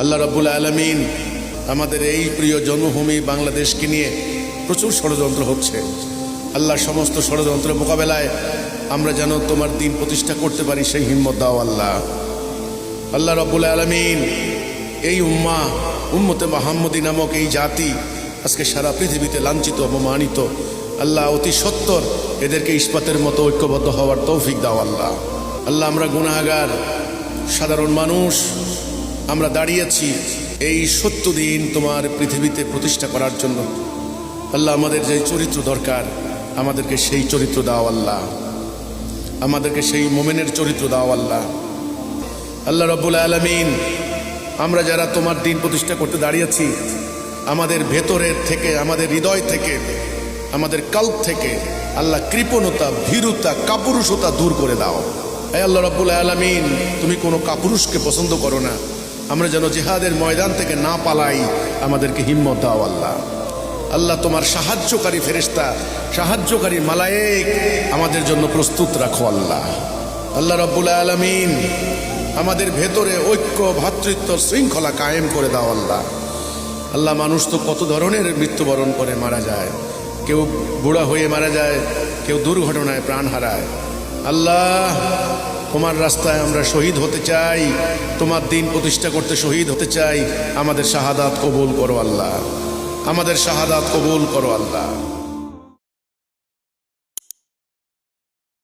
আল্লাহ রাব্বুল আলামিন আমাদের এই প্রিয় জন্মভূমি বাংলাদেশকে নিয়ে প্রচুর ষড়যন্ত্র হচ্ছে। আল্লাহ সমস্ত ষড়যন্ত্রের মোকাবেলায় আমরা যেন তোমার দিন প্রতিষ্ঠা করতে পারি সেই হিম্মত দাও আল্লাহ। আল্লাহ রাব্বুল আলামিন এই উম্মতে মুহাম্মদী নামক এই জাতি আজকে সারা পৃথিবীতে লাঞ্ছিত অপমানিত। আল্লাহ অতি সত্বর এদেরকে ইস্পাতের মতো ঐক্যবদ্ধ হওয়ার তৌফিক দাও আল্লাহ। আল্লাহ আমরা গুনাহগার সাধারণ মানুষ, আমরা দাঁড়িয়েছি এই 70 দিন তোমার পৃথিবীতে প্রতিষ্ঠা করার জন্য। আল্লাহ আমাদের যে চরিত্র দরকার আমাদেরকে সেই চরিত্র দাও আল্লাহ, আমাদেরকে সেই মোমেনের চরিত্র দাও আল্লাহ। আল্লাহ রাব্বুল আলামিন আমরা যারা তোমার দিন প্রতিষ্ঠা করতে দাঁড়িয়েছি আমাদের ভেতরের থেকে, আমাদের হৃদয় থেকে, আমাদের কল্প থেকে আল্লাহ কৃপণতা, ভীরুতা, কাপুরুষতা দূর করে দাও। হে আল্লাহ রাব্বুল আলামিন তুমি কোনো কাপুরুষকে পছন্দ করো না। আমরা যেন জিহাদের ময়দান থেকে না পালাই, আমাদেরকে হিম্মত দাও আল্লাহ। আল্লাহ তোমার সাহায্যকারী ফেরেশতা, সাহায্যকারী মালায়েক আমাদের জন্য প্রস্তুত রাখো আল্লাহ। আল্লাহ রাব্বুল আলামিন আমাদের ভেতরে ঐক্য, ভ্রাতৃত্ব, শৃঙ্খলা কায়েম করে দাও আল্লাহ। আল্লাহ মানুষ তো কত ধরনের মৃত্যুবরণ করে মারা যায়, কেউ বুড়া হয়ে মারা যায়, কেউ দুর্ঘটনায় প্রাণ হারায়। আল্লাহ তোমার রাস্তায় আমরা শহীদ হতে চাই, তোমার দিন প্রতিষ্ঠা করতে শহীদ হতে চাই। আমাদের শাহাদাত কবুল করো আল্লাহ, আমাদের শাহাদাত কবুল করো আল্লাহ।